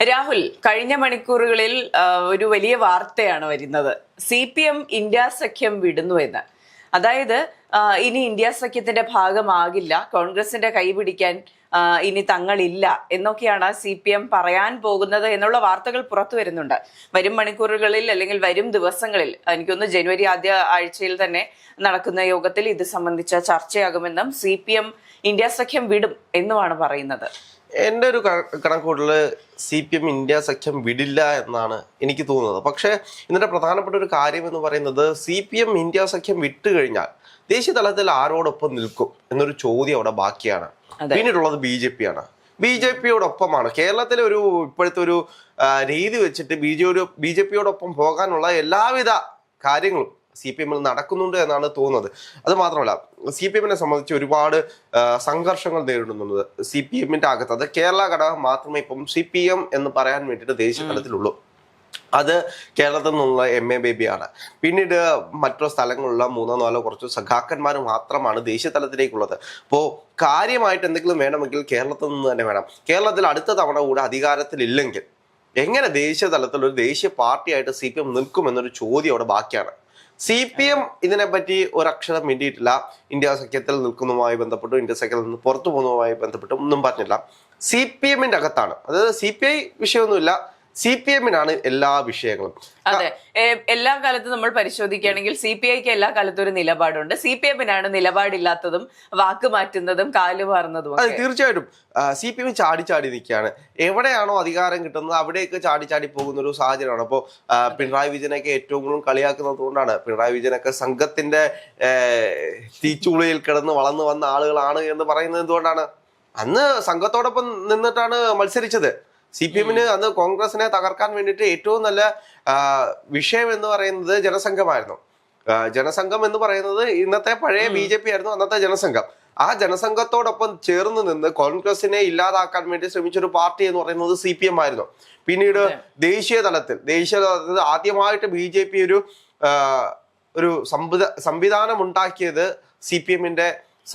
രാഹുൽ, കഴിഞ്ഞ മണിക്കൂറുകളിൽ ഒരു വലിയ വാർത്തയാണ് വരുന്നത്. CPM ഇന്ത്യ സഖ്യം വിടുന്നു എന്ന്. അതായത് ഇനി ഇന്ത്യ സഖ്യത്തിന്റെ ഭാഗമാകില്ല, കോൺഗ്രസിന്റെ കൈപിടിക്കാൻ ഇനി തങ്ങളില്ല എന്നൊക്കെയാണ് CPM പറയാൻ പോകുന്നത് എന്നുള്ള വാർത്തകൾ പുറത്തു വരുന്നുണ്ട്. വരും മണിക്കൂറുകളിൽ അല്ലെങ്കിൽ വരും ദിവസങ്ങളിൽ, എനിക്കൊന്ന് ജനുവരി ആദ്യ ആഴ്ചയിൽ തന്നെ നടക്കുന്ന യോഗത്തിൽ ഇത് സംബന്ധിച്ച ചർച്ചയാകുമെന്നും CPM ഇന്ത്യ സഖ്യം വിടും എന്നുമാണ് പറയുന്നത്. എൻ്റെ ഒരു കണക്കൂട്ടല് CPM ഇന്ത്യ സഖ്യം വിടില്ല എന്നാണ് എനിക്ക് തോന്നുന്നത്. പക്ഷേ ഇതിന്റെ പ്രധാനപ്പെട്ട ഒരു കാര്യം എന്ന് പറയുന്നത് CPM ഇന്ത്യ സഖ്യം വിട്ടു കഴിഞ്ഞാൽ ദേശീയ തലത്തിൽ ആരോടൊപ്പം നിൽക്കും എന്നൊരു ചോദ്യം അവിടെ ബാക്കിയാണ്. പിന്നീടുള്ളത് BJP ആണ്. BJPയോടൊപ്പമാണ് കേരളത്തിലെ ഒരു ഇപ്പോഴത്തെ ഒരു രീതി വെച്ചിട്ട് BJPയോടൊപ്പം പോകാനുള്ള എല്ലാവിധ കാര്യങ്ങളും CPM നടക്കുന്നുണ്ട് എന്നാണ് തോന്നുന്നത്. അത് മാത്രമല്ല, CPM സംബന്ധിച്ച് ഒരുപാട് സംഘർഷങ്ങൾ നേരിടുന്നുണ്ട് CPM അകത്ത്. അത് കേരള ഘടകം മാത്രമേ ഇപ്പം CPM എന്ന് പറയാൻ വേണ്ടിയിട്ട് ദേശീയ തലത്തിലുള്ളൂ. അത് കേരളത്തിൽ നിന്നുള്ള MA ബേബിയാണ്. പിന്നീട് മറ്റു സ്ഥലങ്ങളിലുള്ള 3-4 കുറച്ച് സഖാക്കന്മാർ മാത്രമാണ് ദേശീയ തലത്തിലേക്കുള്ളത്. അപ്പോൾ കാര്യമായിട്ട് എന്തെങ്കിലും വേണമെങ്കിൽ കേരളത്തിൽ നിന്ന് തന്നെ വേണം. കേരളത്തിൽ അടുത്ത തവണ കൂടെ അധികാരത്തിലില്ലെങ്കിൽ എങ്ങനെ ദേശീയ തലത്തിൽ ഒരു ദേശീയ പാർട്ടിയായിട്ട് CPM നിൽക്കുമെന്നൊരു ചോദ്യം അവിടെ ബാക്കിയാണ്. CPM ഇതിനെപ്പറ്റി ഒരക്ഷരം മിണ്ടിയിട്ടില്ല. ഇന്ത്യ സഖ്യത്തിൽ നിൽക്കുന്നതുമായി ബന്ധപ്പെട്ടു, ഇന്ത്യ സഖ്യത്തിൽ നിന്ന് പുറത്തു പോകുന്നതുമായി ബന്ധപ്പെട്ട് ഒന്നും പറഞ്ഞില്ല. CPM അകത്താണ്, അതായത് CPI വിഷയമൊന്നുമില്ല, CPM എല്ലാ വിഷയങ്ങളും. അതെ, എല്ലാ കാലത്തും നമ്മൾ പരിശോധിക്കുകയാണെങ്കിൽ CPIക്ക് എല്ലാ കാലത്തും ഒരു നിലപാടുണ്ട്. CPM നിലപാടില്ലാത്തതും വാക്ക് മാറ്റുന്നതും കാലുമാറുന്നതും. അതെ, തീർച്ചയായിട്ടും CPM ചാടി നിൽക്കുകയാണ്. എവിടെയാണോ അധികാരം കിട്ടുന്നത് അവിടേക്ക് ചാടി പോകുന്ന ഒരു സാഹചര്യമാണ്. അപ്പോൾ പിണറായി വിജയനൊക്കെ ഏറ്റവും കൂടുതൽ കളിയാക്കുന്നത് കൊണ്ടാണ്. പിണറായി വിജയനൊക്കെ സംഘത്തിന്റെ തീച്ചൂളയിൽ കിടന്ന് വളർന്നു വന്ന ആളുകളാണ് എന്ന് പറയുന്നത് എന്തുകൊണ്ടാണ്? അന്ന് സംഘത്തോടൊപ്പം നിന്നിട്ടാണ് മത്സരിച്ചത്. CPM അന്ന് കോൺഗ്രസിനെ തകർക്കാൻ വേണ്ടിയിട്ട് ഏറ്റവും നല്ല വിഷയം എന്ന് പറയുന്നത് ജനസംഘമായിരുന്നു. ജനസംഘം എന്ന് പറയുന്നത് ഇന്നത്തെ പഴയ BJP ആയിരുന്നു അന്നത്തെ ജനസംഘം. ആ ജനസംഘത്തോടൊപ്പം ചേർന്ന് നിന്ന് കോൺഗ്രസിനെ ഇല്ലാതാക്കാൻ വേണ്ടി ശ്രമിച്ചൊരു പാർട്ടി എന്ന് പറയുന്നത് CPM ആയിരുന്നു. പിന്നീട് ദേശീയ തലത്തിൽ ആദ്യമായിട്ട് BJP ഒരു സംവിധാനം ഉണ്ടാക്കിയത് CPM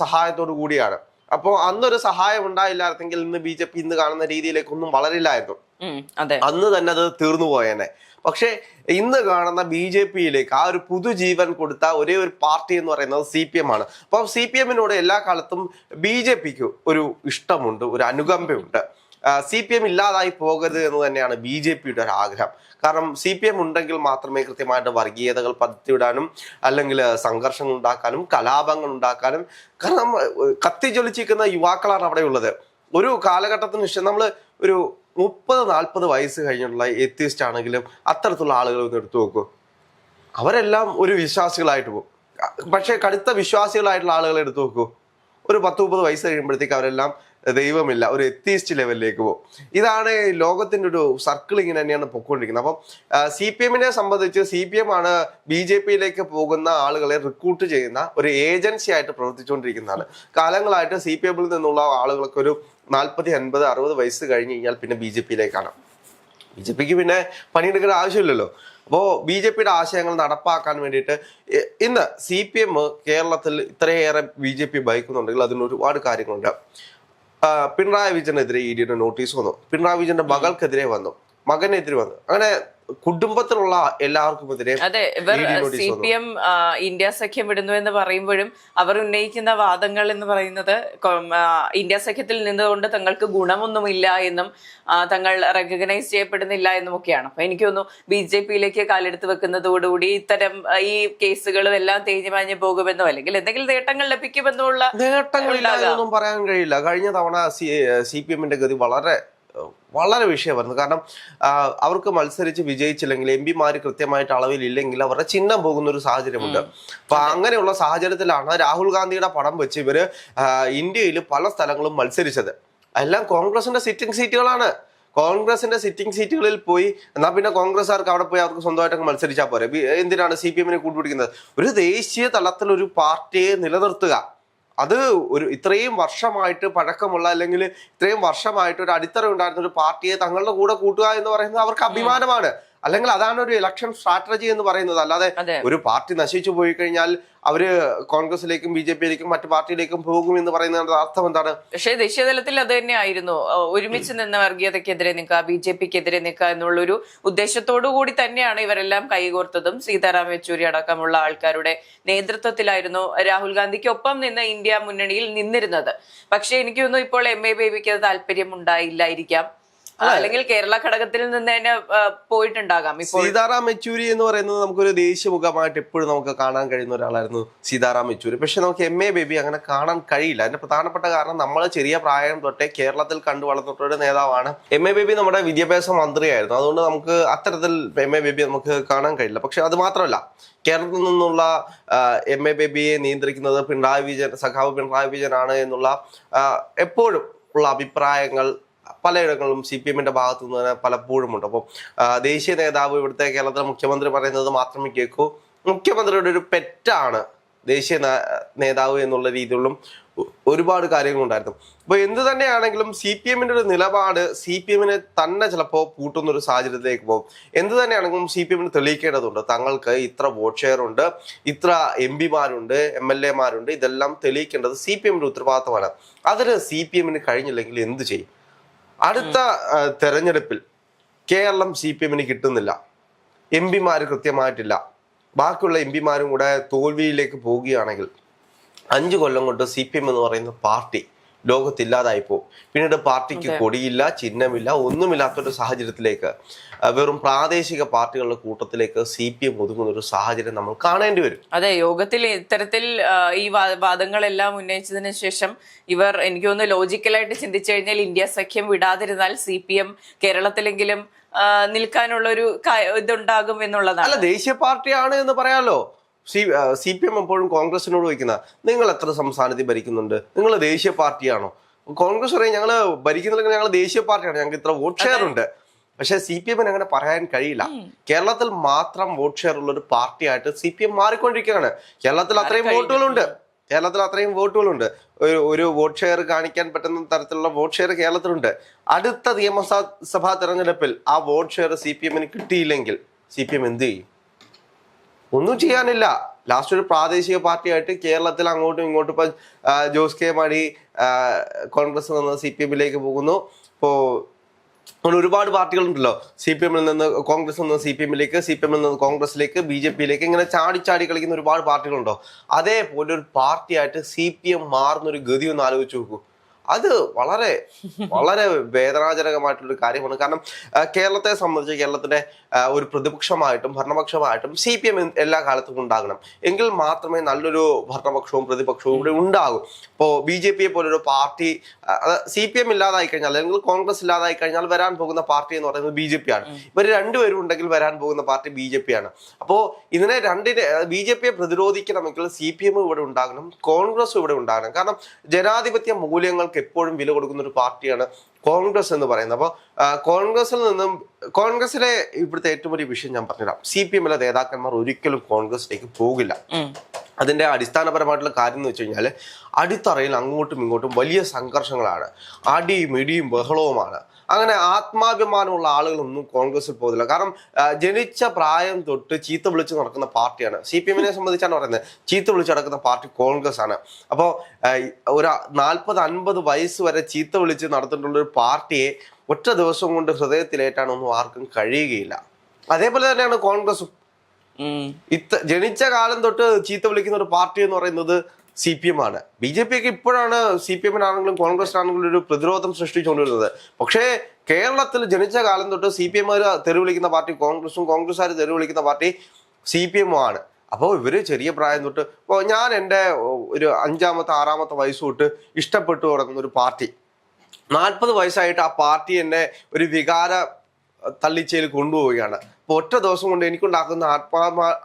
സഹായത്തോടു കൂടിയാണ്. അപ്പോൾ അന്നൊരു സഹായം ഉണ്ടായില്ലായിരുന്നെങ്കിൽ ഇന്ന് BJP ഇന്ന് കാണുന്ന രീതിയിലേക്കൊന്നും വളരില്ലായിരുന്നു. അന്ന് തന്നെ അത് തീർന്നു പോയേനെ. പക്ഷെ ഇന്ന് കാണുന്ന BJPയിലേക്ക് ആ ഒരു പുതുജീവൻ കൊടുത്ത ഒരേ ഒരു പാർട്ടി എന്ന് പറയുന്നത് CPM ആണ്. അപ്പോൾ CPM എല്ലാ കാലത്തും BJPക്ക് ഒരു ഇഷ്ടമുണ്ട്, ഒരു അനുകമ്പയുണ്ട്. CPM ഇല്ലാതായി പോകരുത് എന്ന് തന്നെയാണ് BJPയുടെ ഒരു ആഗ്രഹം. കാരണം CPM ഉണ്ടെങ്കിൽ മാത്രമേ കൃത്യമായിട്ട് വർഗീയതകൾ പതിവിടാനും അല്ലെങ്കിൽ സംഘർഷങ്ങൾ ഉണ്ടാക്കാനും കലാപങ്ങൾ ഉണ്ടാക്കാനും, കാരണം കത്തിജ്വലിച്ചിരിക്കുന്ന യുവാക്കളാണ് അവിടെ ഉള്ളത്. ഒരു കാലഘട്ടത്തിന് ശേഷം നമ്മൾ ഒരു 30-40 വയസ്സ് കഴിഞ്ഞിട്ടുള്ള എത്തിസ്റ്റ് ആണെങ്കിലും അത്തരത്തിലുള്ള ആളുകൾ ഒന്ന് എടുത്തു നോക്കൂ. അവരെല്ലാം ഒരു വിശ്വാസികളായിട്ട് പോകും. പക്ഷെ കടുത്ത വിശ്വാസികളായിട്ടുള്ള ആളുകളെ എടുത്ു നോക്കൂ, ഒരു 10-30 വയസ്സ് കഴിയുമ്പോഴത്തേക്ക് അവരെല്ലാം ദൈവമില്ല, ഒരു എത്തിസ്റ്റ് ലെവലിലേക്ക് പോകും. ഇതാണ് ലോകത്തിന്റെ ഒരു സർക്കിൾ, ഇങ്ങനെ തന്നെയാണ് പൊയ്ക്കൊണ്ടിരിക്കുന്നത്. അപ്പം CPM സംബന്ധിച്ച് CPM ആണ് BJPയിലേക്ക് പോകുന്ന ആളുകളെ റിക്രൂട്ട് ചെയ്യുന്ന ഒരു ഏജൻസി ആയിട്ട് പ്രവർത്തിച്ചുകൊണ്ടിരിക്കുന്നതാണ്. കാലങ്ങളായിട്ട് CPM നിന്നുള്ള ആളുകൾക്ക് ഒരു 40, 50, 60 വയസ്സ് കഴിഞ്ഞ് കഴിഞ്ഞാൽ പിന്നെ BJPയിലേക്കാണ്. BJPക്ക് പിന്നെ പണിയെടുക്കേണ്ട ആവശ്യമില്ലല്ലോ. അപ്പോൾ BJPയുടെ ആശയങ്ങൾ നടപ്പാക്കാൻ വേണ്ടിയിട്ട് ഇന്ന് CPM കേരളത്തിൽ ഇത്രയേറെ BJP ഭയക്കുന്നുണ്ടെങ്കിൽ അതിന് ഒരുപാട് കാര്യങ്ങളുണ്ട്. പിണറായി വിജയനെതിരെ EDയുടെ നോട്ടീസ് വന്നു, പിണറായി വിജയന്റെ മകൾക്കെതിരെ വന്നു, മകനെതിരെ വന്നു, അങ്ങനെ കുടുംബത്തിലുള്ള എല്ലാവർക്കും എതിരെ. അതെ, ഇവർ CPM ഇന്ത്യ സഖ്യം വിടുന്നു എന്ന് പറയുമ്പോഴും അവർ ഉന്നയിക്കുന്ന വാദങ്ങൾ എന്ന് പറയുന്നത് ഇന്ത്യ സഖ്യത്തിൽ നിന്നുകൊണ്ട് തങ്ങൾക്ക് ഗുണമൊന്നുമില്ല എന്നും തങ്ങൾ റെക്കഗ്നൈസ് ചെയ്യപ്പെടുന്നില്ല എന്നും ഒക്കെയാണ്. അപ്പൊ എനിക്ക് തോന്നുന്നു BJPയിലേക്ക് കാലെടുത്ത് വെക്കുന്നതോടുകൂടി ഇത്തരം ഈ കേസുകളും എല്ലാം തേഞ്ഞുമാഞ്ഞു പോകുമെന്നോ അല്ലെങ്കിൽ എന്തെങ്കിലും നേട്ടങ്ങൾ ലഭിക്കുമെന്നുള്ള നേട്ടങ്ങളില്ലാതൊന്നും പറയാൻ കഴിയില്ല. കഴിഞ്ഞ തവണ CPM ഗതി വളരെ വിഷയമായിരുന്നു. കാരണം അവർക്ക് മത്സരിച്ച് വിജയിച്ചില്ലെങ്കിൽ MP കൃത്യമായിട്ട് അളവിലില്ലെങ്കിൽ അവരുടെ ചിഹ്നം പോകുന്ന ഒരു സാഹചര്യമുണ്ട്. അപ്പൊ അങ്ങനെയുള്ള സാഹചര്യത്തിലാണ് രാഹുൽ ഗാന്ധിയുടെ പടം വെച്ച് ഇവര് ഇന്ത്യയിൽ പല സ്ഥലങ്ങളും മത്സരിച്ചത്. എല്ലാം കോൺഗ്രസിന്റെ സിറ്റിംഗ് സീറ്റുകളാണ്. കോൺഗ്രസിന്റെ സിറ്റിംഗ് സീറ്റുകളിൽ പോയി എന്നാൽ പിന്നെ കോൺഗ്രസ്സുകാർക്ക് അവിടെ പോയി അവർക്ക് സ്വന്തമായിട്ടൊക്കെ മത്സരിച്ചാൽ പോരെ. എന്തിനാണ് CPM കൂട്ടുപിടിക്കുന്നത്? ഒരു ദേശീയ തലത്തിൽ ഒരു പാർട്ടിയെ നിലനിർത്തുക, അത് ഇത്രയും വർഷമായിട്ട് പഴക്കമുള്ള അല്ലെങ്കിൽ ഇത്രയും വർഷമായിട്ട് ഒരു അടിത്തറ ഉണ്ടായിരുന്ന ഒരു പാർട്ടിയെ തങ്ങളുടെ കൂടെ കൂട്ടുക എന്ന് പറയുന്നത് അവർക്ക് അഭിമാനമാണ്. അല്ലെങ്കിൽ അതാണ് ഒരു ഇലക്ഷൻ സ്ട്രാറ്റജി എന്ന് പറയുന്നത്. അല്ലാതെ ഒരു പാർട്ടി നശിച്ചു പോയി കഴിഞ്ഞാൽ അവര് കോൺഗ്രസിലേക്കും BJP-യിലേക്കും മറ്റു പാർട്ടിയിലേക്കും പോകും എന്ന് പറയുന്നതിന്റെ അർത്ഥം എന്താണ്? പക്ഷേ ദേശീയതലത്തിൽ അത് തന്നെയായിരുന്നു, ഒരുമിച്ച് നിന്ന് വർഗീയതയ്ക്കെതിരെ നിൽക്കുക, BJP-ക്കെതിരെ നിൽക്കുക എന്നുള്ളൊരു ഉദ്ദേശത്തോടു കൂടി തന്നെയാണ് ഇവരെല്ലാം കൈകോർത്തതും. സീതാറാം യെച്ചൂരി അടക്കമുള്ള ആൾക്കാരുടെ നേതൃത്വത്തിലായിരുന്നു രാഹുൽ ഗാന്ധിക്കൊപ്പം നിന്ന് ഇന്ത്യ മുന്നണിയിൽ നിന്നിരുന്നത്. പക്ഷെ എനിക്ക് തോന്നുന്നു ഇപ്പോൾ MA ബേബിക്ക് അത് താല്പര്യം ഉണ്ടായില്ലായിരിക്കാം, അല്ലെങ്കിൽ കേരള ഘടകത്തിൽ നിന്ന് തന്നെ പോയിട്ടുണ്ടാകാം. സീതാറാം യെച്ചൂരി എന്ന് പറയുന്നത് നമുക്കൊരു ദേശീയമുഖമായിട്ട് എപ്പോഴും നമുക്ക് കാണാൻ കഴിയുന്ന ഒരാളായിരുന്നു സീതാറാം യെച്ചൂരി. പക്ഷെ നമുക്ക് MA ബേബി അങ്ങനെ കാണാൻ കഴിയില്ല. അതിന്റെ പ്രധാനപ്പെട്ട കാരണം നമ്മൾ ചെറിയ പ്രായം തൊട്ടേ കേരളത്തിൽ കണ്ടു വളർന്നിട്ടുള്ള നേതാവാണ് MA ബേബി. നമ്മുടെ വിദ്യാഭ്യാസ മന്ത്രിയായിരുന്നു. അതുകൊണ്ട് നമുക്ക് അത്തരത്തിൽ MA ബേബി നമുക്ക് കാണാൻ കഴിയില്ല. പക്ഷെ അത് മാത്രമല്ല, കേരളത്തിൽ നിന്നുള്ള MA ബേബിയെ നിയന്ത്രിക്കുന്നത് സഖാവ് പിണറായി വിജയനാണ് എന്നുള്ള എപ്പോഴും ഉള്ള അഭിപ്രായങ്ങൾ പലയിടങ്ങളിലും CPM-ന്റെ ഭാഗത്തു നിന്ന് തന്നെ പലപ്പോഴും ഉണ്ട്. അപ്പോൾ ദേശീയ നേതാവ്, ഇവിടുത്തെ കേരളത്തിലെ മുഖ്യമന്ത്രി പറയുന്നത് മാത്രമേ കേൾക്കൂ. മുഖ്യമന്ത്രിയുടെ ഒരു പെറ്റാണ് ദേശീയ നേതാവ് എന്നുള്ള രീതിയിലും ഒരുപാട് കാര്യങ്ങളുണ്ടായിരുന്നു. അപ്പോൾ എന്ത് തന്നെയാണെങ്കിലും CPM-ന്റെ ഒരു നിലപാട് CPM-നെ തന്നെ ചിലപ്പോൾ പൂട്ടുന്ന ഒരു സാഹചര്യത്തിലേക്ക് പോകും. എന്ത് തന്നെയാണെങ്കിലും CPM-ന് തെളിയിക്കേണ്ടതുണ്ട്. തങ്ങൾക്ക് ഇത്ര വോട്ട് ഷെയർ ഉണ്ട്, ഇത്ര MP-മാരുണ്ട്, MLA-മാരുണ്ട്, ഇതെല്ലാം തെളിയിക്കേണ്ടത് CPM-ന്റെ ഉത്തരവാദിത്തമാണ്. അതിന് CPM-ന് കഴിഞ്ഞില്ലെങ്കിൽ എന്ത് ചെയ്യും? അടുത്ത തെരഞ്ഞെടുപ്പിൽ കേരളം CPM-ന് കിട്ടുന്നില്ല, MP-മാര് കൃത്യമായിട്ടില്ല, ബാക്കിയുള്ള MP-മാരും കൂടെ തോൽവിയിലേക്ക് പോവുകയാണെങ്കിൽ 5 കൊല്ലം കൊണ്ട് CPM എന്ന് പറയുന്ന പാർട്ടി ലോകത്തില്ലാതായിപ്പോ. പിന്നീട് പാർട്ടിക്ക് കൊടിയില്ല, ചിഹ്നമില്ല, ഒന്നുമില്ലാത്തൊരു സാഹചര്യത്തിലേക്ക്, വെറും പ്രാദേശിക പാർട്ടികളുടെ കൂട്ടത്തിലേക്ക് CPM ഒതുങ്ങുന്ന ഒരു സാഹചര്യം നമ്മൾ കാണേണ്ടി വരും. അതെ, യോഗത്തിൽ ഇത്തരത്തിൽ ഈ വാദങ്ങളെല്ലാം ഉന്നയിച്ചതിന് ശേഷം ഇവർ, എനിക്ക് തോന്നുന്നു, ലോജിക്കലായിട്ട് ചിന്തിച്ചു കഴിഞ്ഞാൽ ഇന്ത്യ സഖ്യം വിടാതിരുന്നാൽ CPM കേരളത്തിലെങ്കിലും നിൽക്കാനുള്ളൊരു ഇതുണ്ടാകും എന്നുള്ളതാണ്. അല്ല, ദേശീയ പാർട്ടിയാണ് എന്ന് പറയാലോ. CPM എപ്പോഴും കോൺഗ്രസിനോട് വയ്ക്കുന്ന, നിങ്ങൾ എത്ര സംസ്ഥാനത്തിൽ ഭരിക്കുന്നുണ്ട്, നിങ്ങൾ ദേശീയ പാർട്ടിയാണോ? കോൺഗ്രസ് പറയും ഞങ്ങൾ ഭരിക്കുന്നില്ലെങ്കിൽ ഞങ്ങൾ ദേശീയ പാർട്ടിയാണ്, ഞങ്ങൾക്ക് ഇത്ര വോട്ട് ഷെയർ ഉണ്ട്. പക്ഷെ CPM-ന് അങ്ങനെ പറയാൻ കഴിയില്ല. കേരളത്തിൽ മാത്രം വോട്ട് ഷെയർ ഉള്ള ഒരു പാർട്ടിയായിട്ട് CPM മാറിക്കൊണ്ടിരിക്കുകയാണ്. കേരളത്തിൽ അത്രയും വോട്ടുകളുണ്ട്. ഒരു വോട്ട് ഷെയർ കാണിക്കാൻ പറ്റുന്ന തരത്തിലുള്ള വോട്ട് ഷെയർ കേരളത്തിലുണ്ട്. അടുത്ത നിയമസഭാ തെരഞ്ഞെടുപ്പിൽ ആ വോട്ട് ഷെയർ CPM-ന് കിട്ടിയില്ലെങ്കിൽ CPM എന്ത് ചെയ്യും? ഒന്നും ചെയ്യാനില്ല. ലാസ്റ്റ് ഒരു പ്രാദേശിക പാർട്ടിയായിട്ട് കേരളത്തിൽ അങ്ങോട്ടും ഇങ്ങോട്ടും ഇപ്പൊ ജോസ് കെ മാണി കോൺഗ്രസ് നിന്ന് CPM-ലേക്ക് പോകുന്നു. ഇപ്പോ ഒരുപാട് പാർട്ടികളുണ്ടല്ലോ, CPM-ൽ നിന്ന് കോൺഗ്രസ് നിന്ന് CPM-ലേക്ക്, CPM-ൽ നിന്ന് കോൺഗ്രസിലേക്ക്, BJP-യിലേക്ക്, ഇങ്ങനെ ചാടി കളിക്കുന്ന ഒരുപാട് പാർട്ടികളുണ്ടോ? അതേപോലെ ഒരു പാർട്ടിയായിട്ട് CPM മാറുന്നൊരു ഗതി ഒന്ന് ആലോചിച്ച് നോക്കൂ. അത് വളരെ വളരെ വേദനാജനകമായിട്ടുള്ളൊരു കാര്യമാണ്. കാരണം കേരളത്തെ സംബന്ധിച്ച് കേരളത്തിന്റെ ഒരു പ്രതിപക്ഷമായിട്ടും ഭരണപക്ഷമായിട്ടും CPM എല്ലാ കാലത്തും ഉണ്ടാകണം. എങ്കിൽ മാത്രമേ നല്ലൊരു ഭരണപക്ഷവും പ്രതിപക്ഷവും ഇവിടെ ഉണ്ടാകും. ഇപ്പോൾ BJP-യെ പോലൊരു പാർട്ടി, CPM ഇല്ലാതായി കഴിഞ്ഞാൽ അല്ലെങ്കിൽ കോൺഗ്രസ് ഇല്ലാതായി കഴിഞ്ഞാൽ വരാൻ പോകുന്ന പാർട്ടി എന്ന് പറയുന്നത് BJP-ആണ്. ഇവർ രണ്ടുപേരും ഉണ്ടെങ്കിൽ വരാൻ പോകുന്ന പാർട്ടി BJP-ആണ്. അപ്പോൾ ഇതിനെ BJP-യെ പ്രതിരോധിക്കണമെങ്കിൽ CPM ഇവിടെ ഉണ്ടാകണം, കോൺഗ്രസും ഇവിടെ ഉണ്ടാകണം. കാരണം ജനാധിപത്യ മൂല്യങ്ങൾ എപ്പോഴും വില കൊടുക്കുന്ന ഒരു പാർട്ടിയാണ് കോൺഗ്രസ് എന്ന് പറയുന്നത്. അപ്പോൾ കോൺഗ്രസിലെ ഇവിടുത്തെ ഏറ്റവും വലിയ വിഷയം ഞാൻ പറഞ്ഞുതരാം. CPM-ലെ നേതാക്കന്മാർ ഒരിക്കലും കോൺഗ്രസിലേക്ക് പോകില്ല. അതിന്റെ അടിസ്ഥാനപരമായിട്ടുള്ള കാര്യം എന്ന് വെച്ച് കഴിഞ്ഞാൽ അടിത്തറയിൽ അങ്ങോട്ടും ഇങ്ങോട്ടും വലിയ സംഘർഷങ്ങളാണ്, അടിയും ഇടിയും ബഹളവുമാണ്. അങ്ങനെ ആത്മാഭിമാനമുള്ള ആളുകളൊന്നും കോൺഗ്രസിൽ പോകുന്നില്ല. കാരണം ജനിച്ച പ്രായം തൊട്ട് ചീത്ത വിളിച്ച് നടക്കുന്ന പാർട്ടിയാണ്. CPM-നെ സംബന്ധിച്ചാണ് പറയുന്നത്, ചീത്ത വിളിച്ച് നടക്കുന്ന പാർട്ടി കോൺഗ്രസ് ആണ്. അപ്പോൾ ഒരു 40-50 വയസ്സ് വരെ ചീത്ത വിളിച്ച് നടത്തിയിട്ടുള്ള ഒരു പാർട്ടിയെ ഒറ്റ ദിവസം കൊണ്ട് ഹൃദയത്തിലേറ്റാനൊന്നും ആർക്കും കഴിയുകയില്ല. അതേപോലെ തന്നെയാണ് കോൺഗ്രസും. ജനിച്ച കാലം തൊട്ട് ചീത്ത വിളിക്കുന്ന ഒരു പാർട്ടി എന്ന് പറയുന്നത് CPM-ആണ്. BJP-ക്ക് ഇപ്പോഴാണ് CPM-നാണെങ്കിലും കോൺഗ്രസിനാണെങ്കിലും ഒരു പ്രതിരോധം സൃഷ്ടിച്ചുകൊണ്ടിരുന്നത്. പക്ഷേ കേരളത്തിൽ ജനിച്ച കാലം തൊട്ട് CPM-കാര് തെറി വിളിക്കുന്ന പാർട്ടി കോൺഗ്രസും, കോൺഗ്രസ്സുകാർ തെറി വിളിക്കുന്ന പാർട്ടി CPM-ആണ്. അപ്പോൾ ഇവര് ചെറിയ പ്രായം തൊട്ട്, ഇപ്പോൾ ഞാൻ എൻ്റെ ഒരു 5-ാമത്തെ 6-ാമത്തെ വയസ്സ് തൊട്ട് ഇഷ്ടപ്പെട്ടു തുടങ്ങുന്ന ഒരു പാർട്ടി, 40 വയസ്സായിട്ട് ആ പാർട്ടി എന്നെ ഒരു വികാര തള്ളിച്ചയിൽ കൊണ്ടുപോവുകയാണ്. അപ്പോൾ ഒറ്റ ദിവസം കൊണ്ട് എനിക്കുണ്ടാക്കുന്ന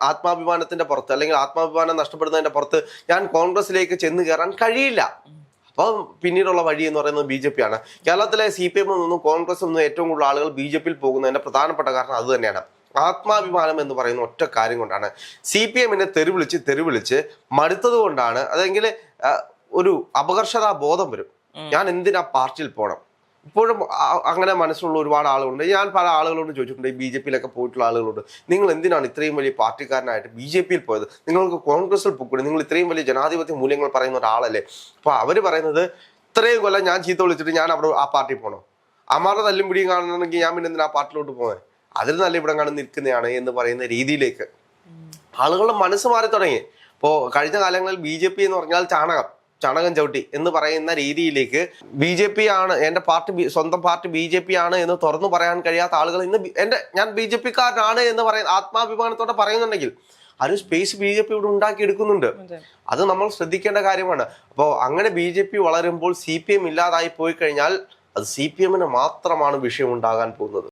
ആത്മാഭിമാനത്തിന്റെ പുറത്ത്, അല്ലെങ്കിൽ ആത്മാഭിമാനം നഷ്ടപ്പെടുന്നതിന്റെ പുറത്ത് ഞാൻ കോൺഗ്രസിലേക്ക് ചെന്ന് കയറാൻ കഴിയില്ല. അപ്പോൾ പിന്നീടുള്ള വഴി എന്ന് പറയുന്നത് BJP-ആണ്. കേരളത്തിലെ CPM-ൽ നിന്നും കോൺഗ്രസിൽ നിന്നും ഏറ്റവും കൂടുതൽ ആളുകൾ BJP-യിൽ പോകുന്നതിന്റെ പ്രധാനപ്പെട്ട കാരണം അത് തന്നെയാണ്. ആത്മാഭിമാനം എന്ന് പറയുന്ന ഒറ്റ കാര്യം കൊണ്ടാണ്. CPM-നെ തെറിവിളിച്ച് മടുത്തത് കൊണ്ടാണ്. അതെങ്കിൽ ഒരു അപകർഷതാ ബോധം വരും, ഞാൻ എന്തിനാ പാർട്ടിയിൽ പോകണം. ഇപ്പോഴും അങ്ങനെ മനസ്സിലുള്ള ഒരുപാട് ആളുകളുണ്ട്. ഞാൻ പല ആളുകളോട് ചോദിച്ചിട്ടുണ്ട്, BJP-യിലൊക്കെ പോയിട്ടുള്ള ആളുകളോട്, നിങ്ങൾ എന്തിനാണ് ഇത്രയും വലിയ പാർട്ടിക്കാരനായിട്ട് BJP-യിൽ പോയത്? നിങ്ങൾക്ക് കോൺഗ്രസിൽ പോയിക്കൂടെ? നിങ്ങൾ ഇത്രയും വലിയ ജനാധിപത്യ മൂല്യങ്ങൾ പറയുന്ന ഒരാളല്ലേ? അപ്പോൾ അവർ പറയുന്നത്, ഇത്രയും കൊല്ലം ഞാൻ ചീത്ത വിളിച്ചിട്ട് ഞാൻ അവിടെ ആ പാർട്ടിയിൽ പോകണോ? അമ്മാരുടെ തല്ലും പിടിയും കാണണമെങ്കിൽ ഞാൻ പിന്നെ എന്തിനാ ആ പാർട്ടിലോട്ട് പോകാൻ? അതിൽ നല്ല ഇവിടെ കാണുന്ന നിൽക്കുന്നതാണ് എന്ന് പറയുന്ന രീതിയിലേക്ക് ആളുകളുടെ മനസ്സ് മാറി തുടങ്ങി. ഇപ്പോൾ കഴിഞ്ഞ കാലങ്ങളിൽ BJP എന്ന് പറഞ്ഞാൽ ചാണകം ചവിട്ടി എന്ന് പറയുന്ന രീതിയിലേക്ക് BJP ആണ് എൻ്റെ പാർട്ടി, സ്വന്തം പാർട്ടി BJP ആണ് എന്ന് തുറന്നു പറയാൻ കഴിയാത്ത ആളുകൾ ഇന്ന് ഞാൻ BJP-കാരനാണ് എന്ന് പറയുന്ന ആത്മാഭിമാനത്തോടെ പറയുന്നുണ്ടെങ്കിൽ ആ ഒരു സ്പേസ് BJP ഇവിടെ ഉണ്ടാക്കിയെടുക്കുന്നുണ്ട്. അത് നമ്മൾ ശ്രദ്ധിക്കേണ്ട കാര്യമാണ്. അപ്പോൾ അങ്ങനെ BJP വളരുമ്പോൾ CPM ഇല്ലാതായി പോയി കഴിഞ്ഞാൽ അത് CPM-ന് മാത്രമാണ് വിഷയം ഉണ്ടാകാൻ പോകുന്നത്.